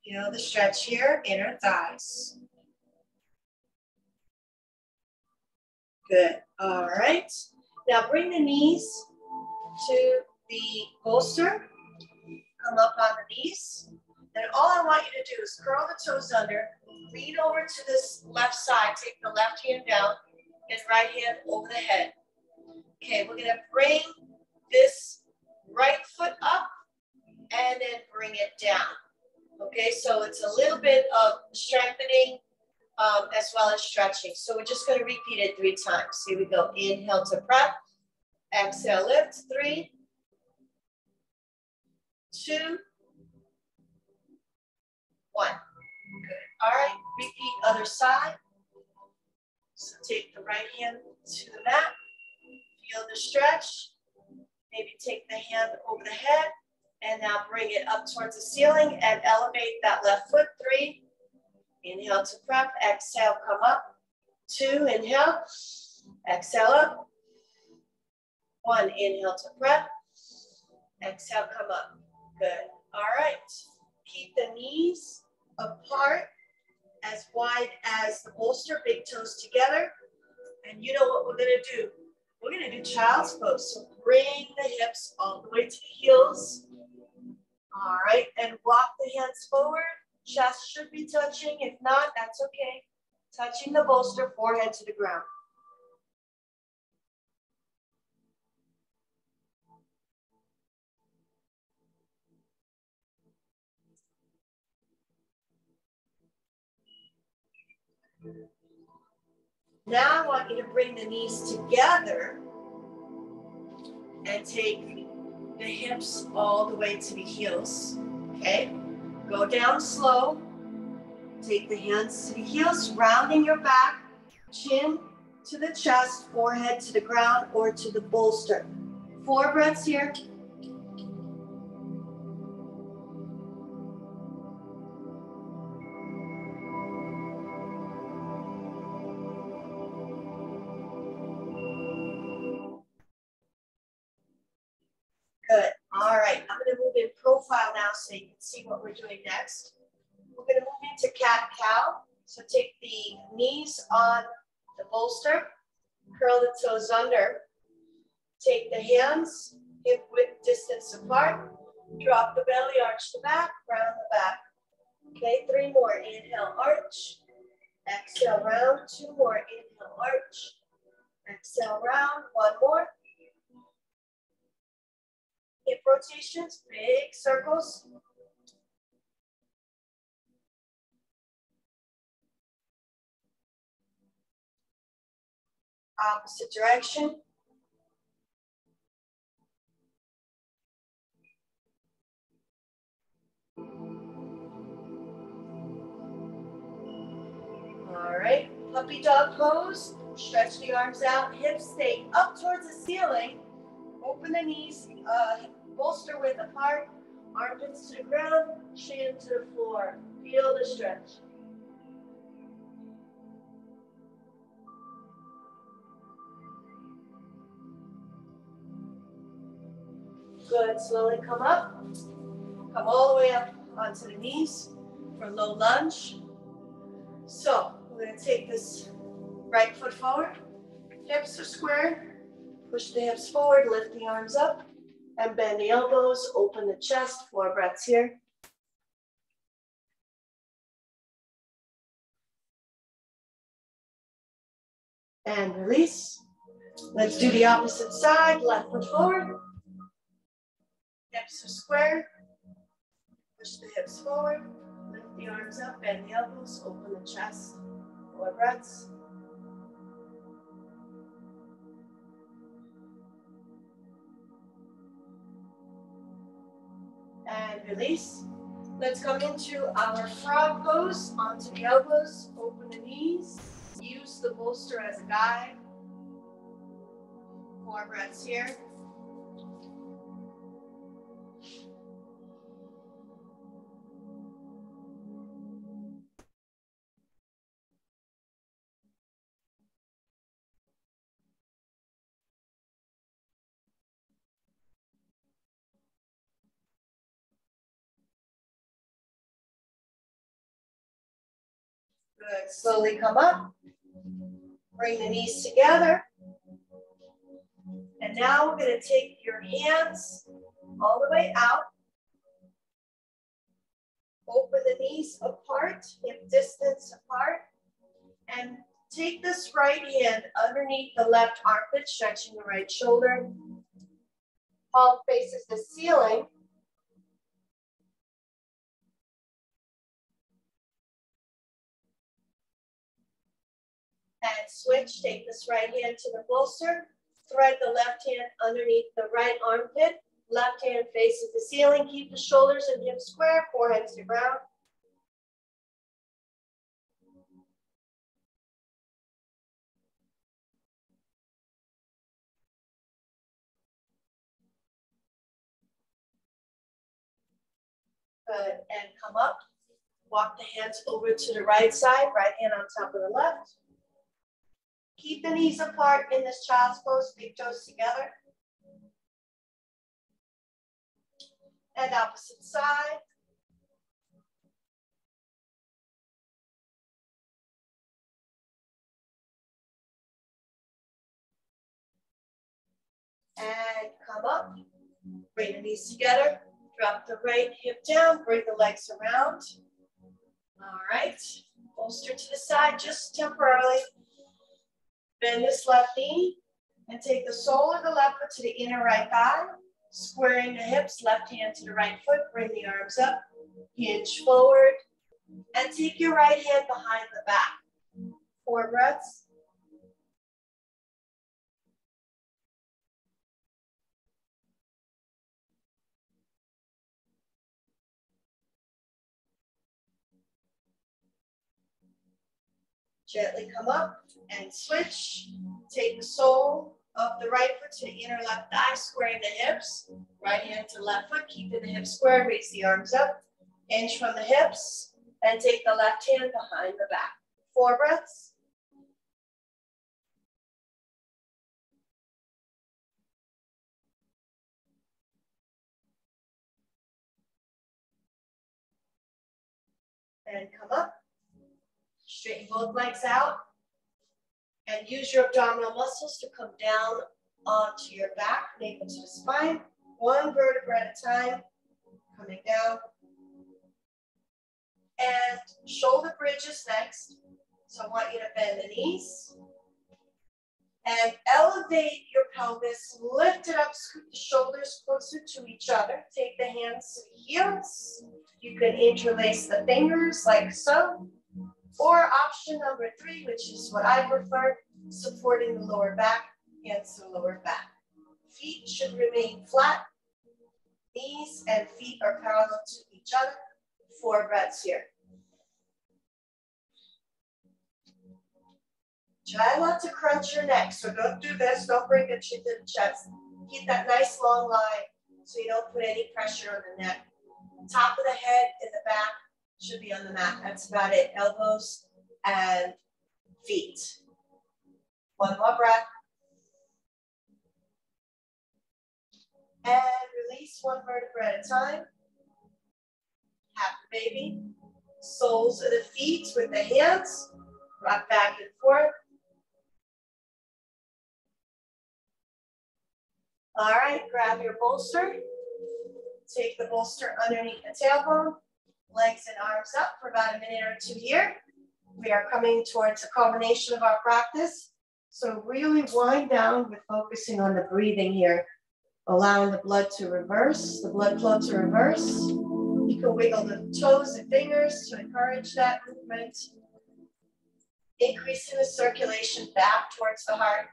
Feel the stretch here, inner thighs. Good. All right. Now bring the knees to the bolster. Come up on the knees. Then all I want you to do is curl the toes under, lean over to this left side, take the left hand down and right hand over the head. Okay, we're going to bring this right foot up and then bring it down. Okay, so it's a little bit of strengthening as well as stretching. So we're just going to repeat it 3 times. Here we go. Inhale to prep. Exhale, lift. 3, 2, 1. Good. All right, repeat other side. So take the right hand to the mat. Feel the stretch. Maybe take the hand over the head. And now bring it up towards the ceiling and elevate that left foot. 3. Inhale to prep. Exhale, come up. 2. Inhale. Exhale up. 1. Inhale to prep. Exhale, come up. Good. All right. Keep the knees apart as wide as the bolster. Big toes together. And you know what we're going to do? We're going to do child's pose. So bring the hips all the way to the heels. All right, and walk the hands forward, Chest should be touching. If not, that's okay. Touching the bolster, forehead to the ground. Now I want you to bring the knees together and take the hips all the way to the heels, okay? Go down slow. Take the hands to the heels, rounding your back, chin to the chest, forehead to the ground or to the bolster. 4 breaths here. Good. All right. I'm going to move in profile now so you can see what we're doing next. We're going to move into cat-cow. So take the knees on the bolster, curl the toes under. Take the hands, hip width distance apart. Drop the belly, arch the back, round the back. Okay, 3 more. Inhale, arch. Exhale, round. 2 more. Inhale, arch. Exhale, round. 1 more. Hip rotations, big circles. Opposite direction. All right, puppy dog pose. Stretch the arms out, hips stay up towards the ceiling. Open the knees, bolster width apart, armpits to the ground, chin to the floor. Feel the stretch. Good, slowly come up. Come all the way up onto the knees for low lunge. So we're going to take this right foot forward. Hips are square. Push the hips forward, lift the arms up, and bend the elbows. Open the chest. 4 breaths here. And release. Let's do the opposite side. Left foot forward. Hips are square. Push the hips forward. Lift the arms up, bend the elbows, open the chest. 4 breaths. And release. Let's come into our frog pose. Onto the elbows, open the knees. Use the bolster as a guide. 4 breaths here. Good. Slowly come up. Bring the knees together. And now we're going to take your hands all the way out. Open the knees apart, hip distance apart. And take this right hand underneath the left armpit, stretching the right shoulder. Palm faces the ceiling. And switch, take this right hand to the bolster. Thread the left hand underneath the right armpit. Left hand faces the ceiling. Keep the shoulders and hips square, forehead to the ground. Good, and come up. Walk the hands over to the right side, right hand on top of the left. Keep the knees apart in this child's pose, big toes together. And opposite side. And come up. Bring the knees together. Drop the right hip down. Bring the legs around. All right, bolster to the side just temporarily. Bend this left knee and take the sole of the left foot to the inner right thigh, squaring the hips, left hand to the right foot, bring the arms up, hinge forward, and take your right hand behind the back. 4 breaths. Gently come up and switch. Take the sole of the right foot to the inner left thigh, squaring the hips. Right hand to left foot, keeping the hips square, raise the arms up. Hinge from the hips, and take the left hand behind the back. 4 breaths. And come up. Straighten both legs out. And use your abdominal muscles to come down onto your back, navel to the spine. 1 vertebra at a time. Coming down. And shoulder bridges next. So I want you to bend the knees. And elevate your pelvis. Lift it up, scoot the shoulders closer to each other. Take the hands to the heels. You can interlace the fingers like so. Or option number 3, which is what I prefer, supporting the lower back, hands to the lower back. Feet should remain flat. Knees and feet are parallel to each other. 4 breaths here. Try not to crunch your neck, so don't do this. Don't bring the chin to the chest. Keep that nice long line so you don't put any pressure on the neck. Top of the head and the back should be on the mat. That's about it. Elbows and feet. 1 more breath. And release 1 vertebra at a time. Happy baby. Soles of the feet with the hands. Rock back and forth. All right, grab your bolster. Take the bolster underneath the tailbone. Legs and arms up for about a minute or 2 here. We are coming towards a culmination of our practice. So really wind down with focusing on the breathing here. Allowing the blood to reverse, the blood flow to reverse. You can wiggle the toes and fingers to encourage that movement. Increasing the circulation back towards the heart.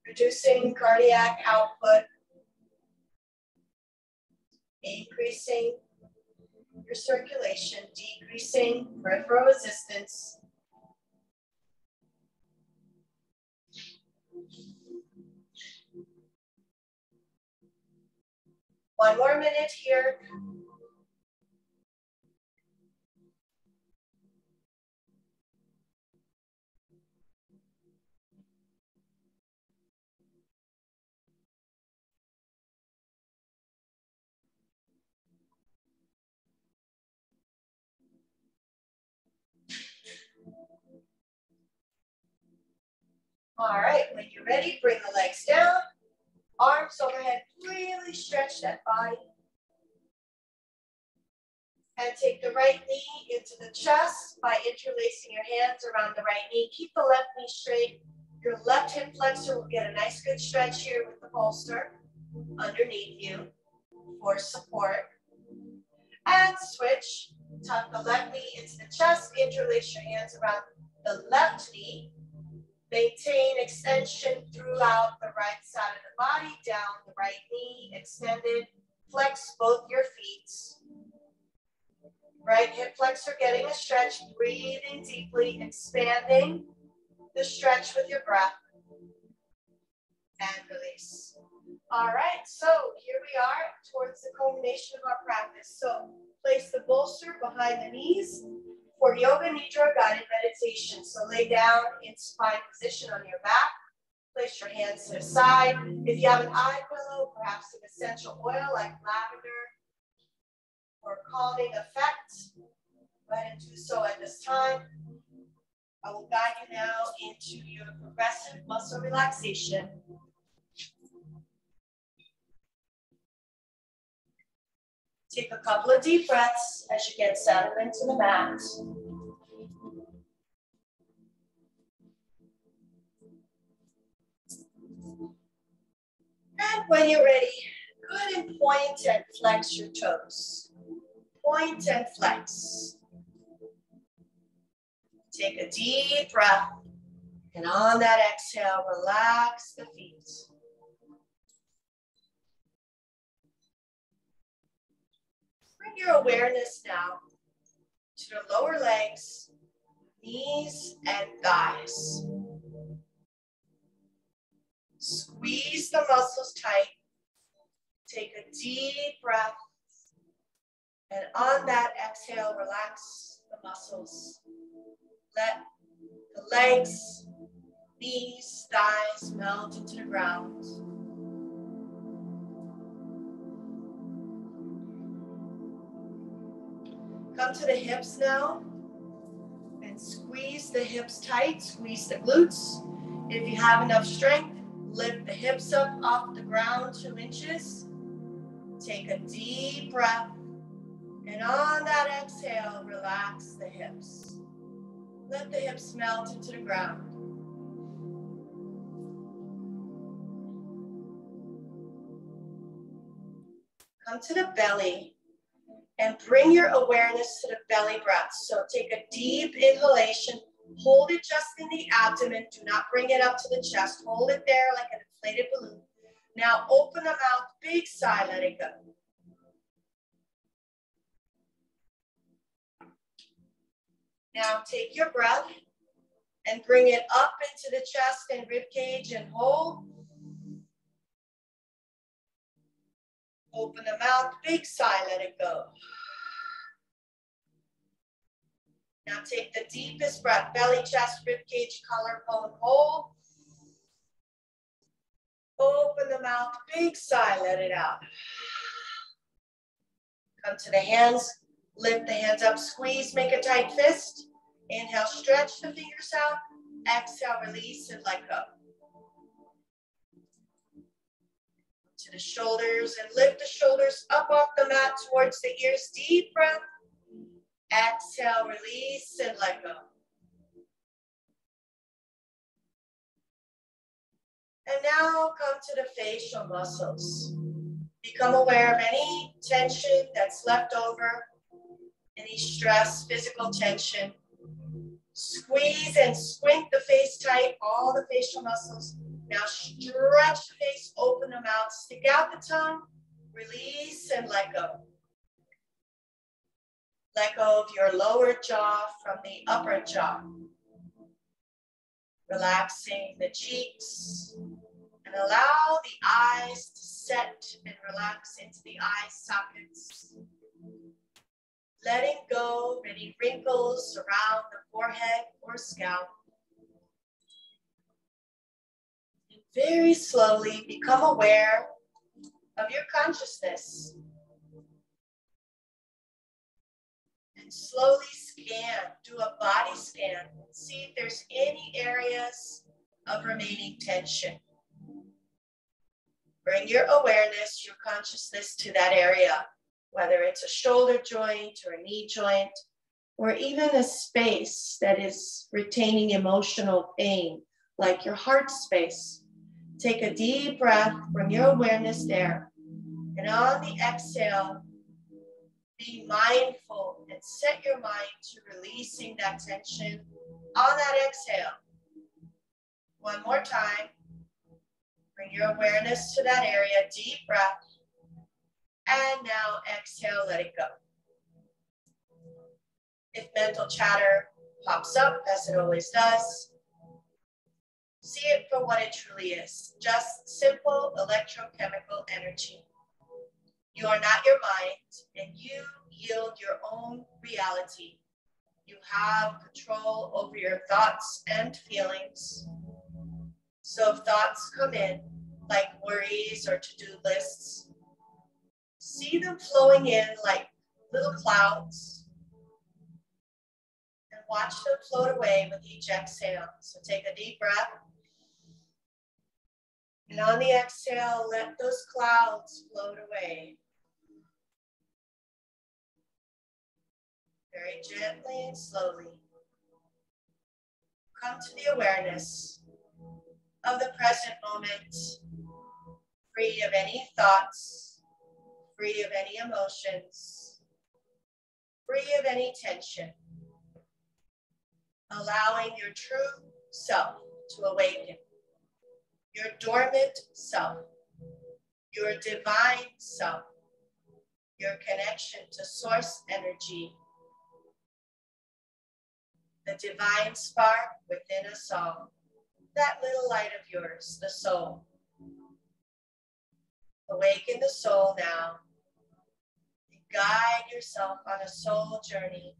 Reducing cardiac output. Increasing your circulation, decreasing peripheral resistance. One more minute here. All right, when you're ready, bring the legs down, arms overhead, really stretch that body. And take the right knee into the chest by interlacing your hands around the right knee. Keep the left knee straight. Your left hip flexor will get a nice good stretch here with the bolster underneath you for support. And switch. Tuck the left knee into the chest. Interlace your hands around the left knee. Maintain extension throughout the right side of the body, down the right knee, extended. Flex both your feet. Right hip flexor getting a stretch, breathing deeply, expanding the stretch with your breath. And release. All right, so here we are towards the culmination of our practice. So place the bolster behind the knees for yoga nidra guided meditation. So lay down in spine position on your back. Place your hands to the side. If you have an eye pillow, perhaps an essential oil like lavender or calming effect, go ahead and do so at this time. I will guide you now into your progressive muscle relaxation. Take a couple of deep breaths as you get settled into the mat. And when you're ready, go ahead and point and flex your toes. Point and flex. Take a deep breath. And on that exhale, relax the feet. Bring your awareness now to the lower legs, knees, and thighs. Squeeze the muscles tight. Take a deep breath. And on that exhale, relax the muscles. Let the legs, knees, thighs melt into the ground. Come to the hips now and squeeze the hips tight, squeeze the glutes. If you have enough strength, lift the hips up off the ground 2 inches. Take a deep breath. And on that exhale, relax the hips. Let the hips melt into the ground. Come to the belly and bring your awareness to the belly breath. So take a deep inhalation, hold it just in the abdomen. Do not bring it up to the chest. Hold it there like an inflated balloon. Now open the mouth, big sigh, let it go. Now take your breath and bring it up into the chest and rib cage and hold. Open the mouth, big sigh, let it go. Now take the deepest breath, belly, chest, rib cage, collarbone, hold. Open the mouth, big sigh, let it out. Come to the hands, lift the hands up, squeeze, make a tight fist. Inhale, stretch the fingers out. Exhale, release and let go. To the shoulders and lift the shoulders up off the mat towards the ears. Deep breath. Exhale, release and let go. And now come to the facial muscles. Become aware of any tension that's left over, any stress, physical tension. Squeeze and squint the face tight, all the facial muscles. Now stretch the face, open the mouth, stick out the tongue, release and let go. Let go of your lower jaw from the upper jaw. Relaxing the cheeks and allow the eyes to set and relax into the eye sockets. Letting go of any wrinkles around the forehead or scalp. And very slowly become aware of your consciousness. And slowly scan, do a body scan, and see if there's any areas of remaining tension. Bring your awareness, your consciousness to that area, whether it's a shoulder joint or a knee joint, or even a space that is retaining emotional pain, like your heart space. Take a deep breath, bring your awareness there, and on the exhale, be mindful and set your mind to releasing that tension on that exhale. One more time. Bring your awareness to that area, deep breath. And now exhale, let it go. If mental chatter pops up, as it always does, see it for what it truly is. Just simple electrochemical energy. You are not your mind, and you yield your own reality. You have control over your thoughts and feelings. So if thoughts come in, like worries or to-do lists, see them flowing in like little clouds and watch them float away with each exhale. So take a deep breath. And on the exhale, let those clouds float away. Very gently and slowly, come to the awareness of the present moment, free of any thoughts, free of any emotions, free of any tension, allowing your true self to awaken, your dormant self, your divine self, your connection to source energy, the divine spark within us all, that little light of yours, the soul. Awaken the soul now. Guide yourself on a soul journey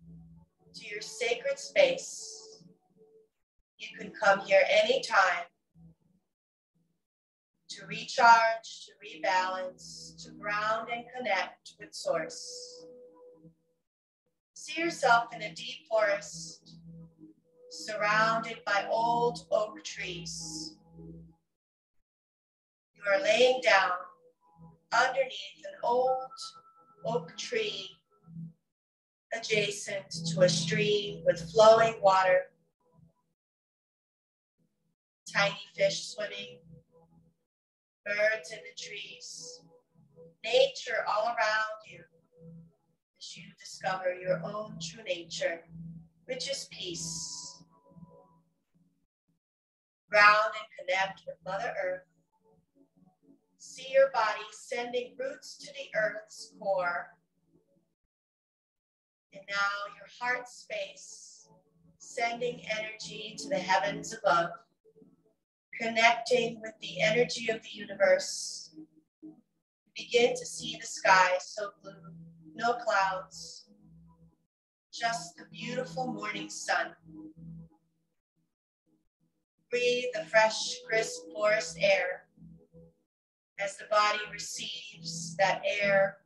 to your sacred space. You can come here anytime to recharge, to rebalance, to ground and connect with source. See yourself in a deep forest, surrounded by old oak trees. You are laying down underneath an old oak tree adjacent to a stream with flowing water, tiny fish swimming, birds in the trees, nature all around you as you discover your own true nature, which is peace. Ground and connect with Mother Earth. See your body sending roots to the earth's core. And now your heart space, sending energy to the heavens above, connecting with the energy of the universe. Begin to see the sky so blue, no clouds, just the beautiful morning sun. Breathe the fresh, crisp forest air. As the body receives that air,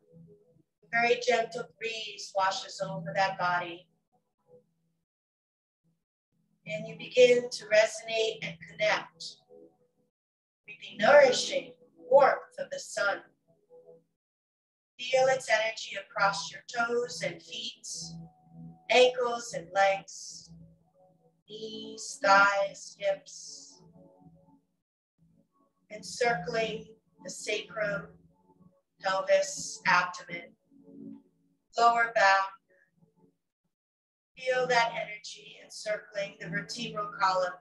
a very gentle breeze washes over that body. And you begin to resonate and connect with the nourishing warmth of the sun. Feel its energy across your toes and feet, ankles and legs, knees, thighs, hips, encircling the sacrum, pelvis, abdomen, lower back. Feel that energy encircling the vertebral column,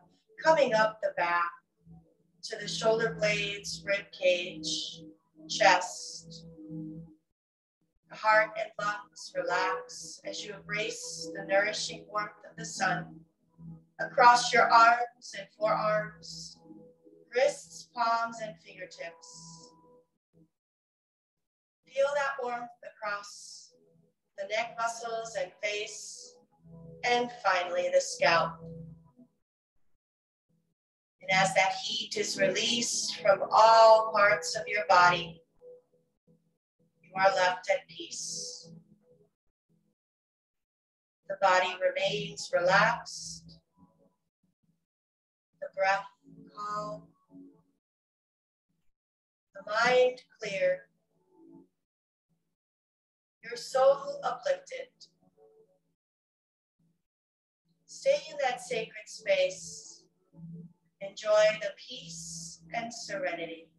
coming up the back to the shoulder blades, rib cage, chest. The heart and lungs relax as you embrace the nourishing warmth of the sun across your arms and forearms, wrists, palms, and fingertips. Feel that warmth across the neck muscles and face, and finally the scalp. And as that heat is released from all parts of your body, you are left at peace. The body remains relaxed, the breath calm, the mind clear, your soul uplifted. Stay in that sacred space. Enjoy the peace and serenity.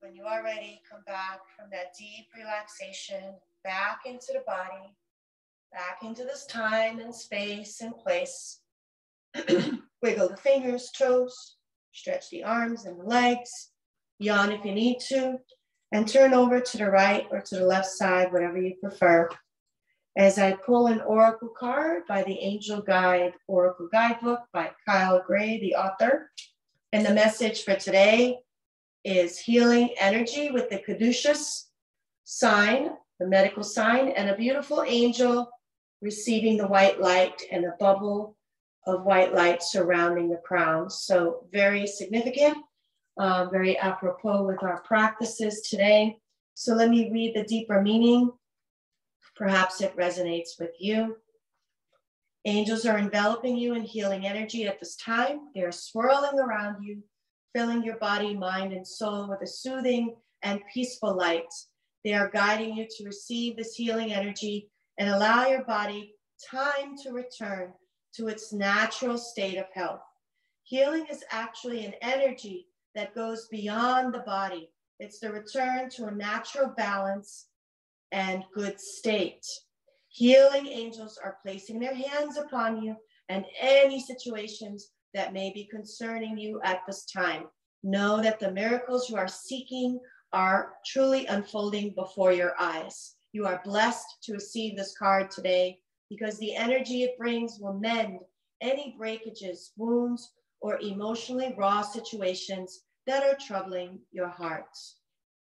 When you are ready, come back from that deep relaxation, back into the body, back into this time and space and place. Wiggle the fingers, toes, stretch the arms and the legs, yawn if you need to, and turn over to the right or to the left side, whatever you prefer. as I pull an oracle card by the Angel Guide Oracle Guidebook by Kyle Gray, the author. And the message for today is healing energy with the caduceus sign, the medical sign, and a beautiful angel receiving the white light and a bubble of white light surrounding the crown. So very significant, very apropos with our practices today. So let me read the deeper meaning. Perhaps it resonates with you. Angels are enveloping you in healing energy at this time. They are swirling around you, filling your body, mind, and soul with a soothing and peaceful light. They are guiding you to receive this healing energy and allow your body time to return to its natural state of health. Healing is actually an energy that goes beyond the body. It's the return to a natural balance and good state. Healing angels are placing their hands upon you and any situations that may be concerning you at this time. Know that the miracles you are seeking are truly unfolding before your eyes. You are blessed to receive this card today because the energy it brings will mend any breakages, wounds, or emotionally raw situations that are troubling your heart.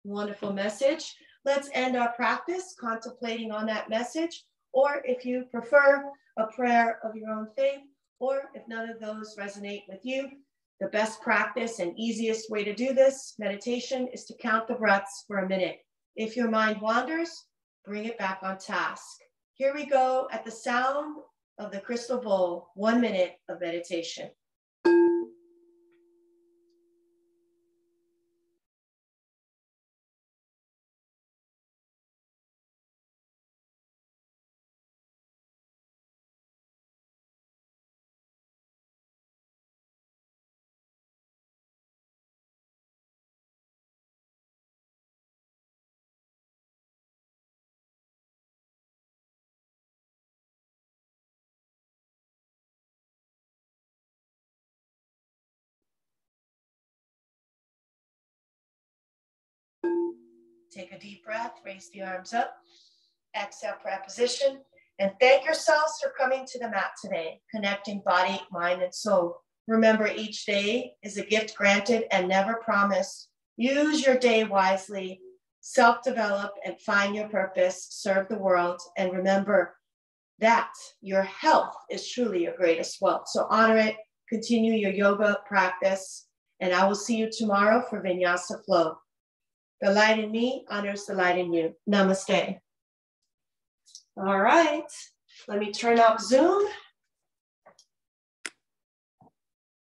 Wonderful message. Let's end our practice contemplating on that message, or if you prefer, a prayer of your own faith, or if none of those resonate with you, the best practice and easiest way to do this meditation is to count the breaths for a minute. If your mind wanders, bring it back on task. Here we go at the sound of the crystal bowl, 1 minute of meditation. Take a deep breath, raise the arms up, exhale, prayer position, and thank yourselves for coming to the mat today, connecting body, mind, and soul. Remember, each day is a gift granted and never promised. Use your day wisely, self-develop, and find your purpose, serve the world, and remember that your health is truly your greatest wealth. So honor it, continue your yoga practice, and I will see you tomorrow for Vinyasa Flow. The light in me honors the light in you. Namaste. All right, let me turn off Zoom.